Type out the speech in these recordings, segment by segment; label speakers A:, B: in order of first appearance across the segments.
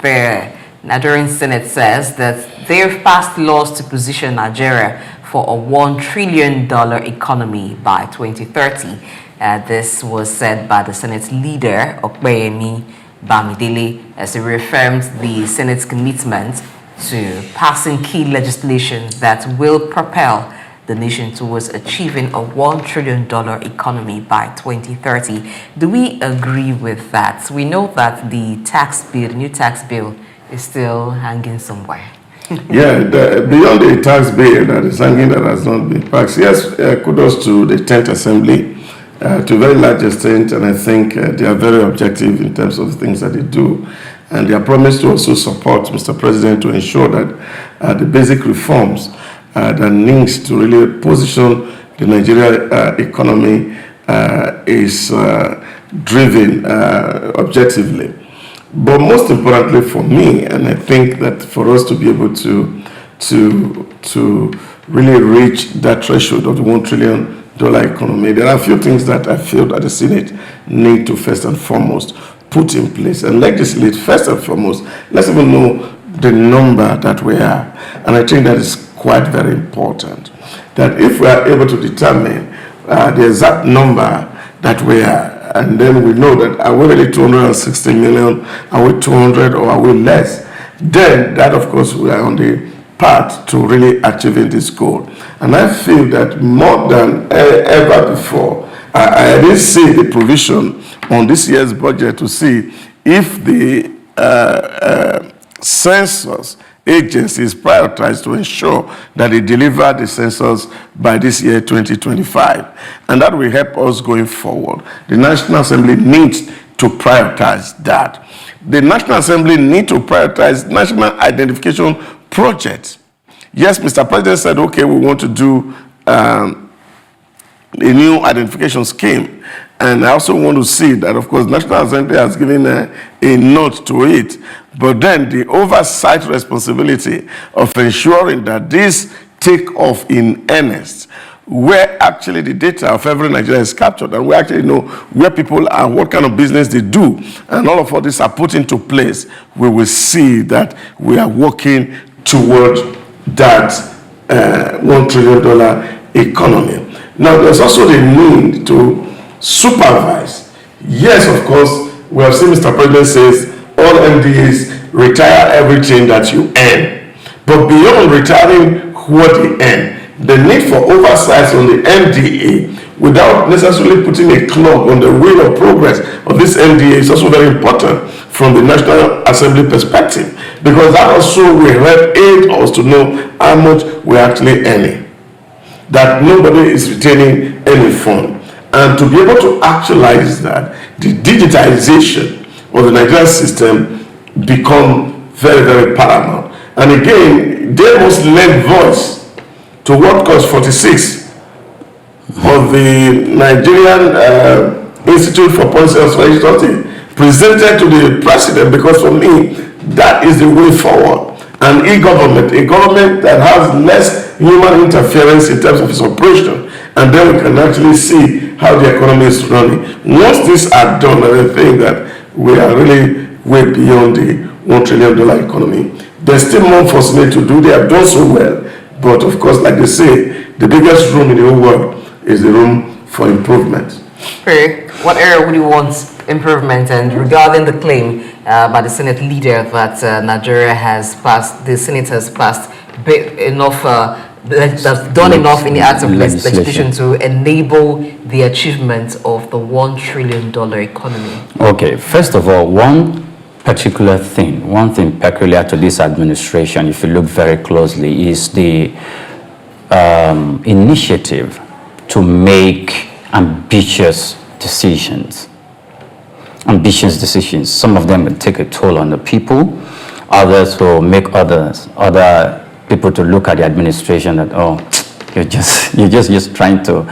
A: the Nigerian Senate says that they've passed laws to position Nigeria for a $1 trillion economy by 2030. This was said by the Senate Leader Opeyemi Bamidele as he reaffirmed the Senate's commitment to passing key legislation that will propel the nation towards achieving a $1 trillion economy by 2030. Do we agree with that? We know that the new tax bill, is still hanging somewhere.
B: Yeah, beyond the tax bill that is hanging that has not been passed, yes, kudos to the 10th Assembly to a very large extent, and I think they are very objective in terms of the things that they do. And they are promised to also support Mr. President to ensure that the basic reforms that needs to really position the Nigeria economy is driven objectively. But most importantly for me, and I think that for us to be able to really reach that threshold of the $1 trillion economy, there are a few things that I feel that the Senate need to first and foremost put in place and legislate. First and foremost, let's even know the number that we have. And I think that is quite very important. That if we are able to determine the exact number that we are, and then we know that are we really 260 million, are we 200, or are we less, then that of course we are on the path to really achieving this goal. And I feel that more than ever before, I didn't see the provision on this year's budget to see if the census agency is prioritized to ensure that they deliver the census by this year 2025, and that will help us going forward. The National Assembly needs to prioritize that. The National Assembly needs to prioritize national identification projects. Yes, Mr. President said, okay, we want to do a new identification scheme, and I also want to see that, of course, National Assembly has given a note to it, but then the oversight responsibility of ensuring that this take off in earnest, where actually the data of every Nigerian is captured, and we actually know where people are, what kind of business they do, and all of this are put into place, we will see that we are working toward that $1 trillion economy. Now, there's also the need to supervise. Yes, of course, we have seen Mr. President says all MDAs retire everything that you earn. But beyond retiring what they earn, the need for oversight on the MDA without necessarily putting a clog on the wheel of progress of this MDA is also very important from the National Assembly perspective, because that also will help aid us to know how much we're actually earning, that nobody is retaining any fund. And to be able to actualize that, the digitization of the Nigerian system become very, very paramount. And again, they must lend voice to what cost 46 of the Nigerian Institute for Policy and Strategy presented to the president, because for me, that is the way forward. An e-government, a government that has less human interference in terms of its operation, and then we can actually see how the economy is running. Once these are done, and I think that we are really way beyond the $1 trillion economy. There's still more for Senate to do. They have done so well, but of course, like they say, the biggest room in the whole world is the room for improvement.
A: What area would you want improvement? And regarding the claim by the Senate leader that Nigeria has passed, the Senate has passed enough, that's done enough in the act of legislation to enable the achievement of the $1 trillion economy.
C: Okay, first of all, one thing peculiar to this administration, if you look very closely, is the initiative to make ambitious decisions. Some of them will take a toll on the people. Others will make other people to look at the administration that, oh, you're just trying to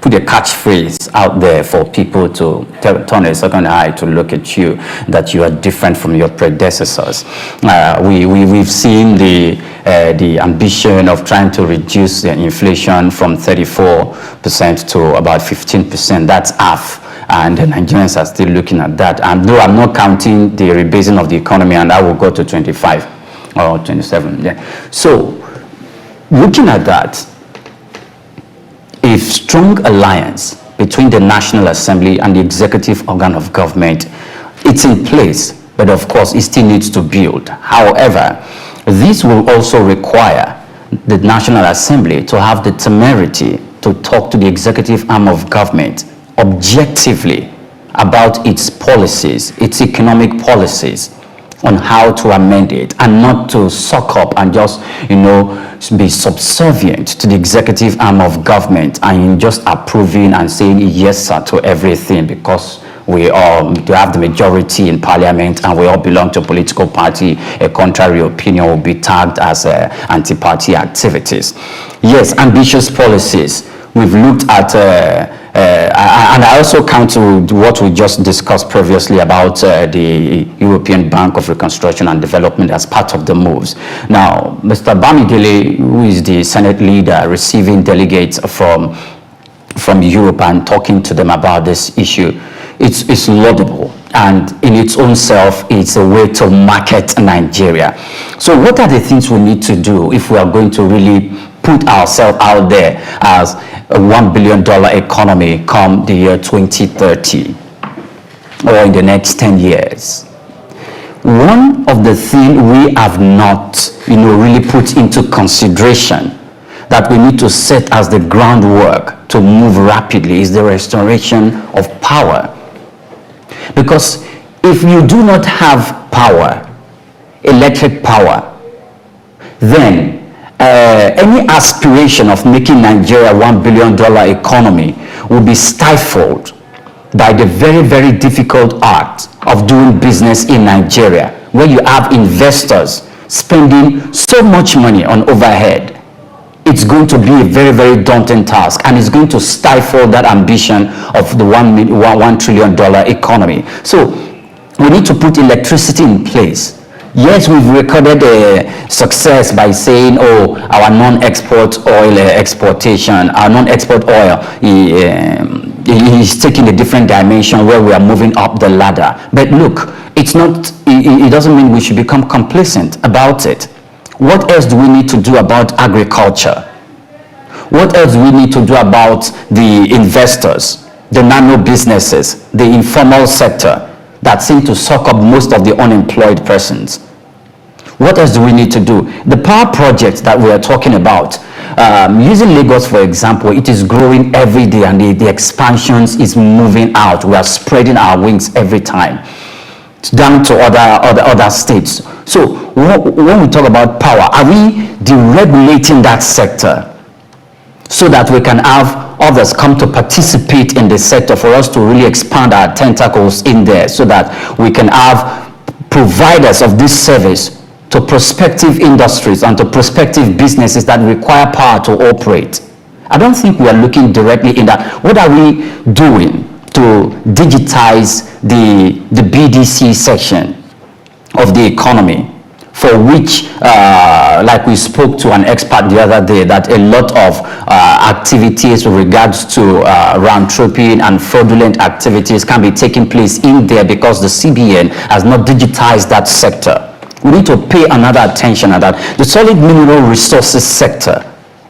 C: put a catchphrase out there for people to turn a second eye to look at you, that you are different from your predecessors. We've seen the ambition of trying to reduce the inflation from 34% to about 15%. That's half. and the Nigerians are still looking at that. And though I'm not counting the rebasing of the economy, and that will go to 25 or 27. Yeah. So, looking at that, a strong alliance between the National Assembly and the executive organ of government, it's in place, but of course, it still needs to build. However, this will also require the National Assembly to have the temerity to talk to the executive arm of government objectively about its policies, its economic policies, on how to amend it, and not to suck up and just, be subservient to the executive arm of government and just approving and saying yes, sir, to everything because we all have the majority in parliament and we all belong to a political party. A contrary opinion will be tagged as anti-party activities. Yes, ambitious policies. We've looked at, and I also count to what we just discussed previously about the European Bank of Reconstruction and Development as part of the moves. Now, Mr. Bamidele, who is the Senate leader, receiving delegates from Europe and talking to them about this issue, it's laudable, and in its own self, it's a way to market Nigeria. So what are the things we need to do if we are going to really put ourselves out there as a $1 billion economy come the year 2030 or in the next 10 years? One of the things we have not, really put into consideration that we need to set as the groundwork to move rapidly is the restoration of power. Because if you do not have power, electric power, then any aspiration of making Nigeria a $1 billion economy will be stifled by the very, very difficult act of doing business in Nigeria, where you have investors spending so much money on overhead. It's going to be a very, very daunting task, and it's going to stifle that ambition of the $1 trillion economy. So we need to put electricity in place. Yes, we've recorded a success by saying, our non-export oil exportation, our non-export oil is taking a different dimension where we are moving up the ladder. But look, it doesn't mean we should become complacent about it. What else do we need to do about agriculture? What else do we need to do about the investors, the nano businesses, the informal sector that seem to suck up most of the unemployed persons? What else do we need to do? The power project that we are talking about, using Lagos for example, it is growing every day and the expansions is moving out. We are spreading our wings every time down to other states. So when we talk about power, are we deregulating that sector so that we can have others come to participate in the sector for us to really expand our tentacles in there so that we can have providers of this service to prospective industries and to prospective businesses that require power to operate? I don't think we are looking directly in that. What are we doing to digitize the BDC section of the economy, for which, like we spoke to an expert the other day, that a lot of activities with regards to round-tripping and fraudulent activities can be taking place in there because the CBN has not digitized that sector. We need to pay another attention at that. The solid mineral resources sector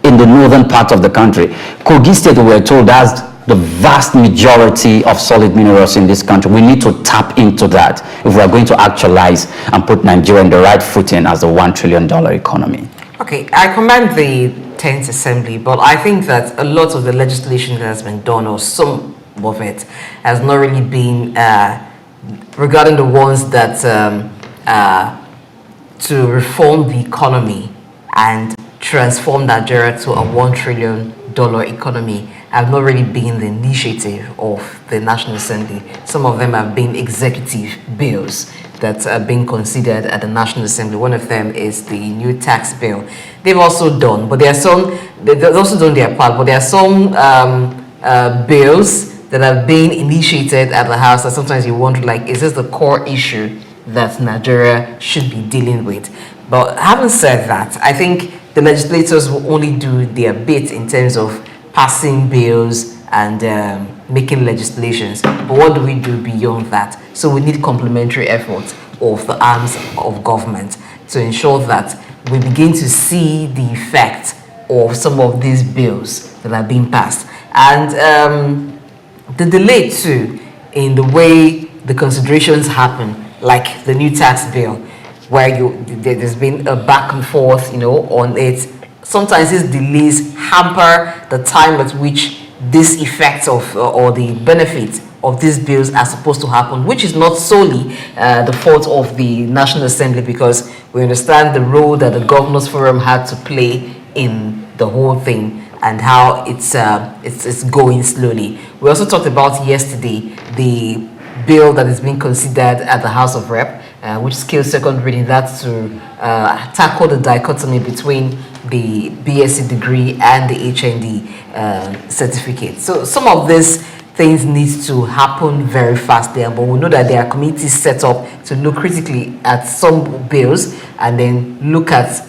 C: in the northern part of the country, Kogi State, we were told, has the vast majority of solid minerals in this country. We need to tap into that if we are going to actualize and put Nigeria in the right footing as a $1 trillion economy.
A: Okay, I commend the 10th Assembly, but I think that a lot of the legislation that has been done, or some of it, has not really been regarding the ones that to reform the economy and transform Nigeria to a $1 trillion economy have not really been the initiative of the National Assembly. Some of them have been executive bills that are being considered at the National Assembly. One of them is the new tax bill. They've also done, but there are some, they've also done their part, but there are some bills that have been initiated at the House that sometimes you wonder, like, is this the core issue that Nigeria should be dealing with? But having said that, I think the legislators will only do their bit in terms of passing bills and making legislations. But what do we do beyond that? So we need complementary efforts of the arms of government to ensure that we begin to see the effect of some of these bills that are being passed. And the delay too in the way the considerations happen, like the new tax bill, where there's been a back and forth, on it. Sometimes these delays hamper the time at which this effect of or the benefits of these bills are supposed to happen, which is not solely the fault of the National Assembly, because we understand the role that the Governors Forum had to play in the whole thing and how it's going slowly. We also talked about yesterday the bill that is being considered at the House of Rep, which scales second reading, that's to tackle the dichotomy between the BSc degree and the HND certificate. So some of these things need to happen very fast there, but we know that there are committees set up to look critically at some bills and then look at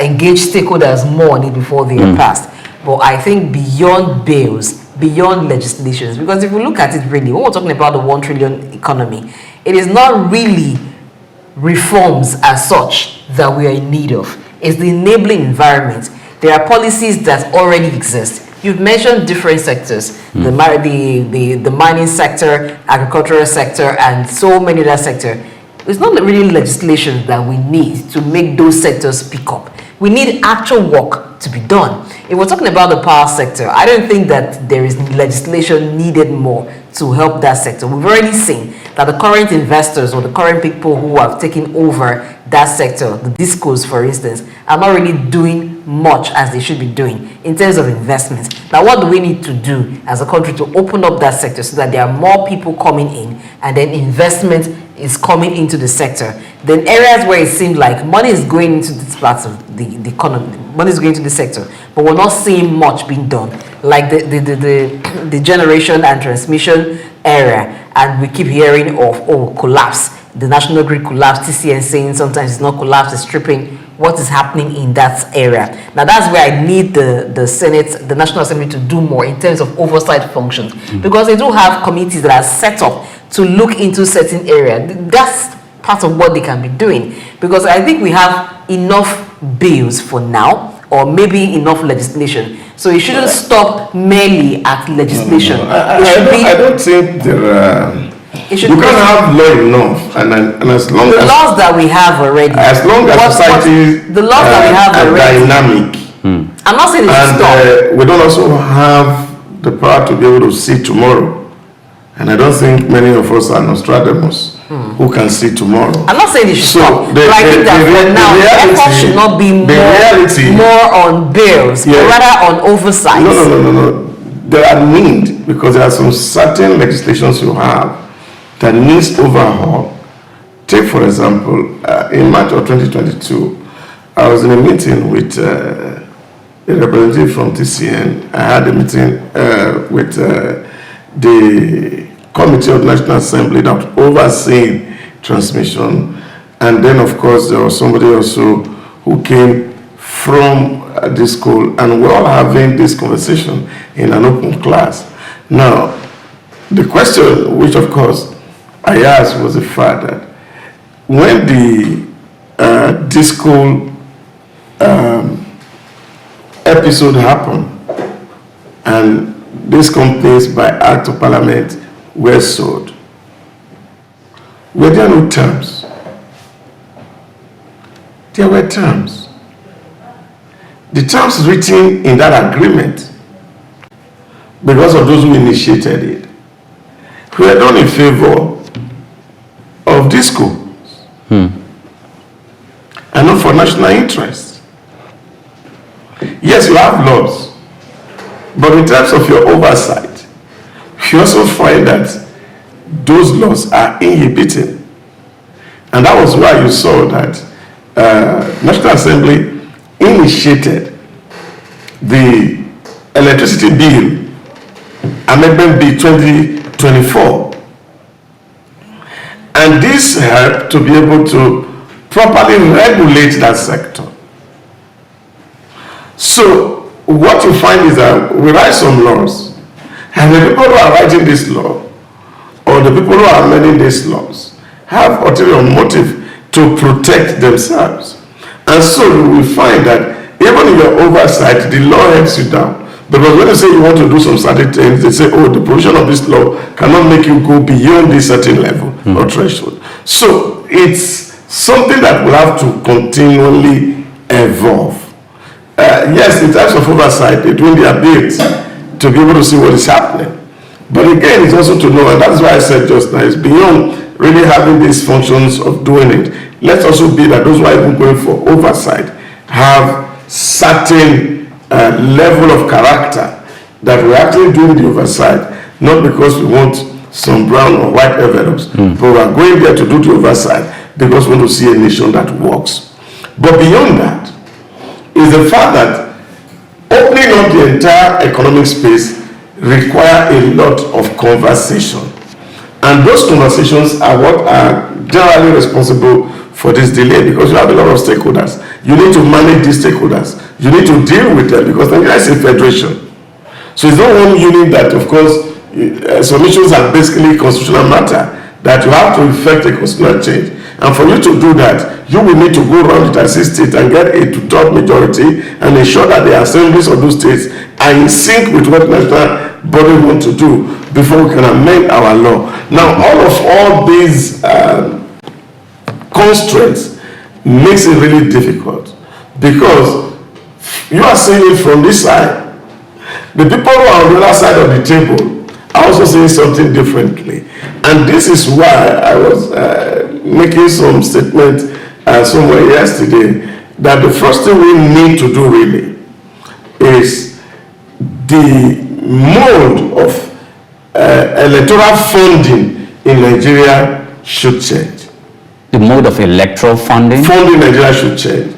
A: engage stakeholders more on it before they are passed. But I think beyond bills, beyond legislations, because if we look at it really, when we're talking about the 1 trillion economy, it is not really reforms as such that we are in need of. It's the enabling environment. There are policies that already exist. You've mentioned different sectors, the mining sector, agricultural sector, and so many other sectors. It's not really legislation that we need to make those sectors pick up. We need actual work to be done. If we're talking about the power sector, I don't think that there is legislation needed more to help that sector. We've already seen that the current investors or the current people who have taken over that sector, the discos for instance, are not really doing much as they should be doing in terms of investments. Now, what do we need to do as a country to open up that sector so that there are more people coming in and then investment is coming into the sector? Then areas where it seemed like money is going into these parts of the economy, money is going into the sector, but we're not seeing much being done, like the generation and transmission area, and we keep hearing of collapse, the national grid collapse, TCN saying sometimes it's not collapse, it's stripping. What is happening in that area? Now that's where I need the Senate, the National Assembly to do more in terms of oversight functions, because they do have committees that are set up to look into certain areas. That's part of what they can be doing, because I think we have enough bills for now, or maybe enough legislation. So it shouldn't stop merely at legislation.
B: I don't think there are. You can't have law enough, and as long as
A: laws that we have already,
B: as long as society
A: the laws that we have already
B: dynamic.
A: I'm not saying it's stop.
B: We don't also have the power to be able to see tomorrow. And I don't think many of us are Nostradamus who can see tomorrow.
A: I'm not saying it should stop, but I think that for now, the effort should not be more on bills, but rather on oversight.
B: No. There are need, because there are some certain legislations you have that needs overhaul. Take, for example, in March of 2022, I was in a meeting with a representative from TCN. I had a meeting with the Committee of National Assembly that overseeing transmission, and then of course there was somebody also who came from this school, and we're all having this conversation in an open class. Now, the question, which of course I asked, was the fact that when the disco episode happened, and these companies by act of parliament were sold, were there no terms? There were terms. The terms written in that agreement, because of those who initiated it, were done in favor of disco and not for national interest. Yes, you have laws, but in terms of your oversight, you also find that those laws are inhibiting. And that was why you saw that National Assembly initiated the Electricity Bill, Amendment Bill 2024. And this helped to be able to properly regulate that sector. So what you find is that we write some laws, And the people who are writing this law, or the people who are amending these laws, have ulterior motive to protect themselves. And so you will find that even in your oversight, the law helps you down. Because when you say you want to do some certain things, they say, oh, the provision of this law cannot make you go beyond this certain level or threshold. So it's something that will have to continually evolve. Yes, in terms of oversight, they're doing their bit to be able to see what is happening. But again, it's also to know, and that's why I said just now, it's beyond really having these functions of doing it. Let's also be that those who are even going for oversight have certain level of character that we're actually doing the oversight, not because we want some brown or white envelopes, but we're going there to do the oversight because we want to see a nation that works. But beyond that is the fact that opening up the entire economic space require a lot of conversation. And those conversations are what are generally responsible for this delay, because you have a lot of stakeholders. You need to manage these stakeholders. You need to deal with them, because Nigeria is a federation. So it's not one unit that, of course, some issues are basically constitutional matter, that you have to effect a constitutional change. And for you to do that, you will need to go around the 36 states and get a two-thirds majority and ensure that the assemblies of those states are in sync with what national body want to do before we can amend our law. Now, all these constraints makes it really difficult, because you are seeing it from this side. The people who are on the other side of the table are also saying something differently. And this is why I was making some statement somewhere yesterday, that the first thing we need to do really is the mode of electoral funding in Nigeria should change.
C: The mode of electoral funding?
B: Funding in Nigeria should change.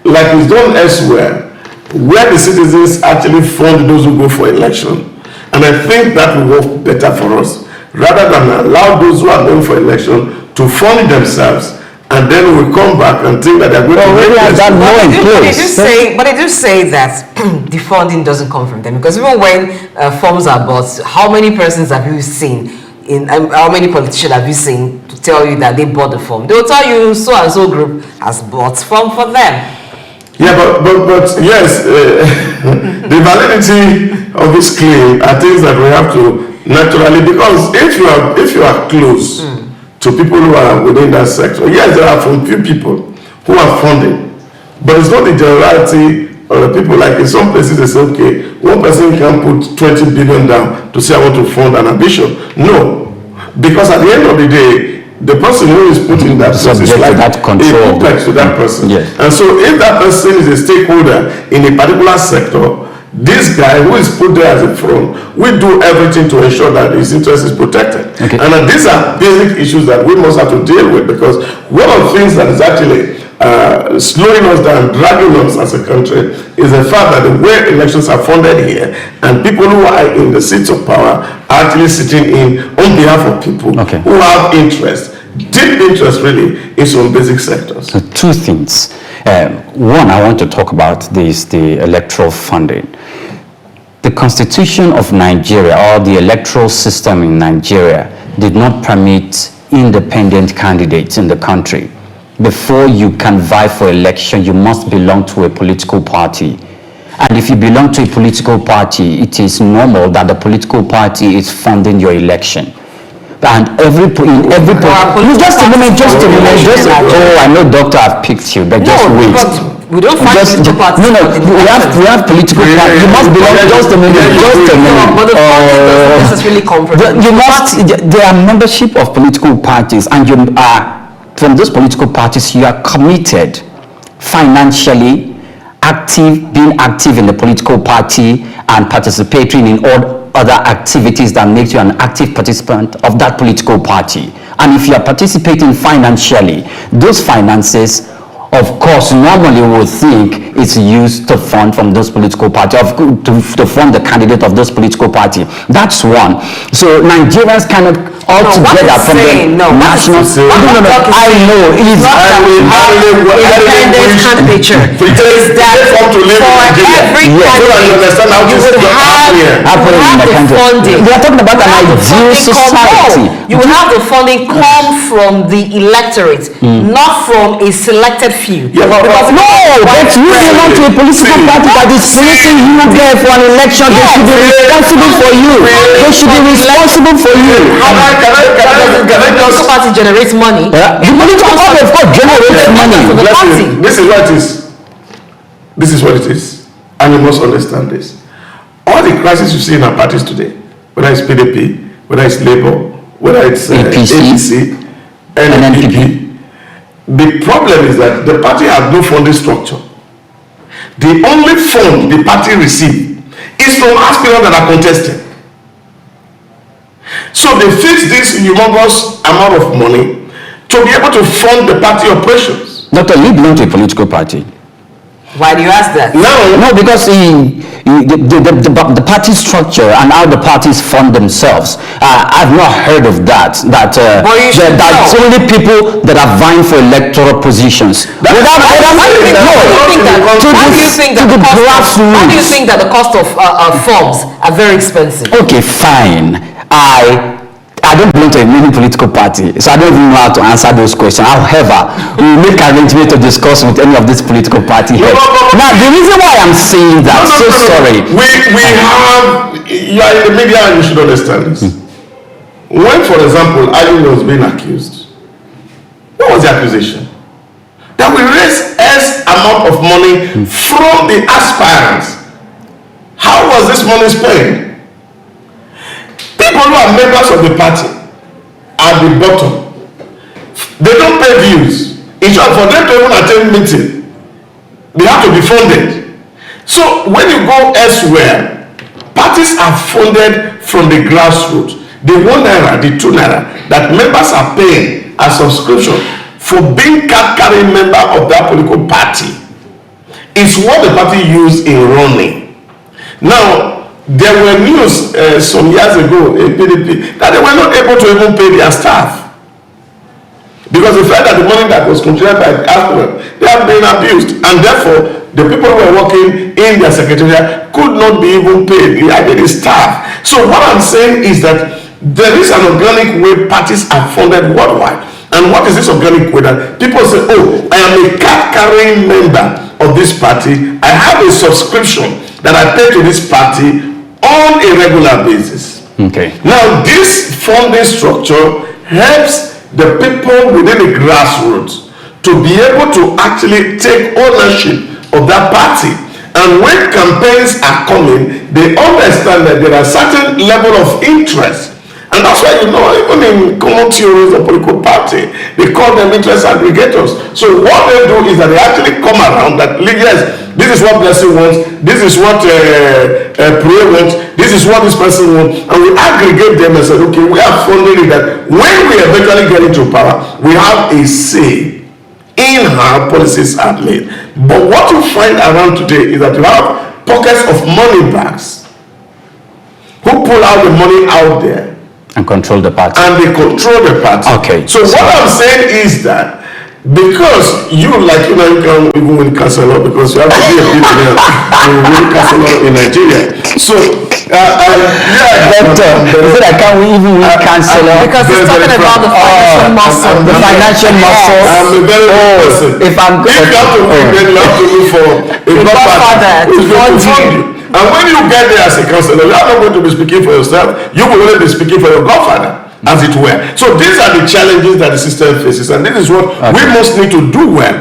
B: Like it's done elsewhere, where the citizens actually fund those who go for election. And I think that will work better for us, rather than allow those who are going for election to fund themselves, and then we come back and think that they're going to
C: really have that law in place.
A: But they do say that the funding doesn't come from them, because even when forms are bought, how many persons have you seen, how many politicians have you seen to tell you that they bought the form? They will tell you so and so group has bought form for them.
B: Yeah, but yes, the validity of this claim are things that we have to naturally, because if you are close to people who are within that sector, yes, there are from few people who are funding, but it's not the generality of the people. Like in some places they say, okay, one person can put 20 billion down to say I want to fund an ambition. No, because at the end of the day, the person who is putting that person is like
C: that control
B: a puppet to that person.
C: Yes.
B: And so if that person is a stakeholder in a particular sector, this guy who is put there as a front will do everything to ensure that his interest is protected.
C: Okay.
B: And these are basic issues that we must have to deal with, because one of the things that is actually slowing us down, dragging us as a country, is the fact that the way elections are funded here, and people who are in the seats of power are actually sitting in on behalf of people who have interest, deep interest really, in some basic sectors.
C: So two things. One, I want to talk about this, the electoral funding. The Constitution of Nigeria, or the electoral system in Nigeria, did not permit independent candidates in the country. Before you can vie for election, you must belong to a political party. And if you belong to a political party, it is normal that the political party is funding your election. And just a moment, oh, I know, doctor, I've picked you, but just wait.
A: We don't find political parties.
C: No, we have political parties. You must belong, just a minute,
A: But the party doesn't necessarily come from
C: there are membership of political parties, and you are, from those political parties, you are committed financially, being active in the political party and participating in all other activities that make you an active participant of that political party. And if you are participating financially, those finances of course, normally we would think it's used to fund from those political parties, to fund the candidate of those political party. That's one. So Nigerians cannot altogether from the national. I know it is
A: independent candidature. Is that for every candidate you would have the funding.
C: We are talking about an ideal society.
A: You will have the funding come from the electorate, not from a selected few.
C: No, but you belong to a political party that is placing you there for an election. They should be responsible for you. They should be responsible for you.
A: The political party generates money.
C: The political party, of course, generates money.
B: This is what it is. This is what it is. And you must understand this. All the crises you see in our parties today, whether it's PDP, whether it's Labour, whether it's APC, NPP, the problem is that the party has no funding structure. The only fund the party receives is from aspirants that are contesting. So they fix this humongous amount of money to be able to fund the party operations.
C: Dr. You belong to a political party.
A: Why do you ask that?
C: No, because the party structure and how the parties fund themselves, I've not heard of that. That's only people that are vying for electoral positions. Why do you think that the cost of forms are very expensive? Okay, fine. I don't belong to any political party, so I don't even know how to answer those questions. However, we will make arrangements to discuss with any of these political party heads. Now, the reason why I'm saying that, sorry.
B: We have, you are in the media and you should understand this. When, for example, Eichie was being accused, what was the accusation? That we raised X amount of money from the aspirants. How was this money spent? People who are members of the party at the bottom, they don't pay dues. In short, for them to even attend meeting, they have to be funded. So when you go elsewhere, parties are funded from the grassroots. The 1 naira, the 2 naira that members are paying as subscription for being card-carrying member of that political party is what the party used in running. Now, there were news some years ago in PDP that they were not able to even pay their staff because they felt that the money that was contributed by the aspirant, they had been abused, and therefore the people who were working in their secretariat could not be even paid. They had the staff. So what I'm saying is that there is an organic way parties are funded worldwide. And what is this organic way? That people say, oh, I am a card-carrying member of this party. I have a subscription that I pay to this party on a regular basis.
C: Okay.
B: Now, this funding structure helps the people within the grassroots to be able to actually take ownership of that party. And when campaigns are coming, they understand that there are certain level of interest. And that's why, you know, even in common theories of political party, they call them interest aggregators. So what they do is that they actually come around that, yes, this is what Blessing wants, this is what Prayer wants, this is what this person wants, and we aggregate them and say, okay, we are funding it that when we eventually get into power, we have a say in how policies are made. But what you find around today is that you have pockets of money bags who pull out the money out there
C: and control the party.
B: And they control the party.
C: Okay.
B: So what I'm saying is that because you, like, you know, you can even win councillor because you have to be a billionaire to win councillor in Nigeria. So,
C: doctor, is it I can't even win councillor?
A: Because he's talking about the financial muscle.
C: The financial muscle.
B: I'm a very good person.
C: If you have to win,
B: then you have to look for a godfather who's going to fund you. And when you get there as a councillor, you are not going to be speaking for yourself. You will only be speaking for your godfather, as it were. So these are the challenges that the system faces, and this is what we must need to do well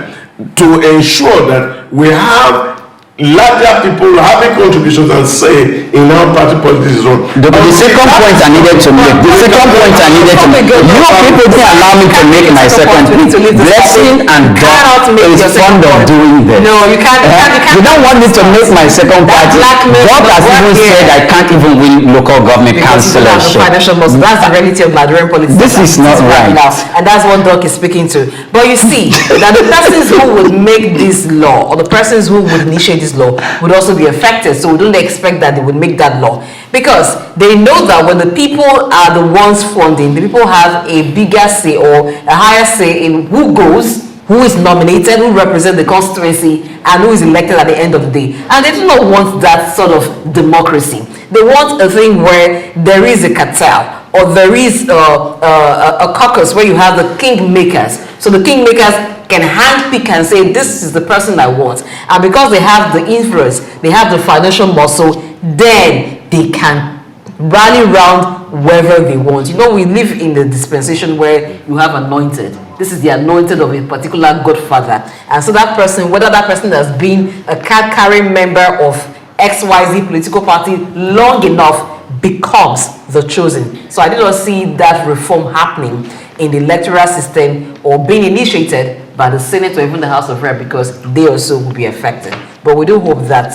B: to ensure that we have larger people having contributions and say in our party politics is wrong.
C: The second point I needed to make, you people didn't allow me to make my second point. Blessing and God is fond of doing this.
A: No, you can't.
C: You don't want me to make my second point. God has even said I can't even win local government councillorship.
A: That's the reality of Nigerian politics.
C: This is not right.
A: Now, and that's what Doc is speaking to. But you see, that the persons who would make this law, or the persons who would initiate this law, would also be affected. So we don't expect that they would make that law, because they know that when the people are the ones funding, the people have a bigger say or a higher say in who goes, who is nominated, who represents the constituency, and who is elected at the end of the day. And they do not want that sort of democracy. They want a thing where there is a cartel, or there is a caucus where you have the kingmakers. So the kingmakers can handpick and say, this is the person I want. And because they have the influence, they have the financial muscle, then they can rally around wherever they want. You know, we live in the dispensation where you have anointed. This is the anointed of a particular godfather. And so that person, whether that person has been a card-carrying member of XYZ political party long enough, becomes the chosen. So I did not see that reform happening in the electoral system or being initiated by the Senate or even the House of Rep, because they also will be affected. But we do hope that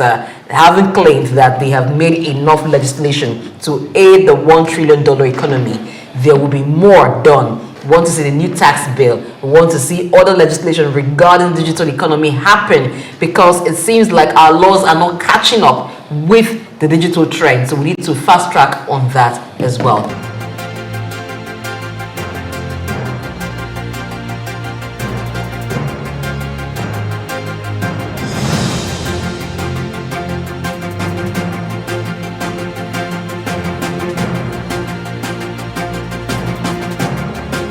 A: having claimed that they have made enough legislation to aid the $1 trillion economy, there will be more done. We want to see the new tax bill. We want to see other legislation regarding digital economy happen, because it seems like our laws are not catching up with the digital trend. So we need to fast track on that as well.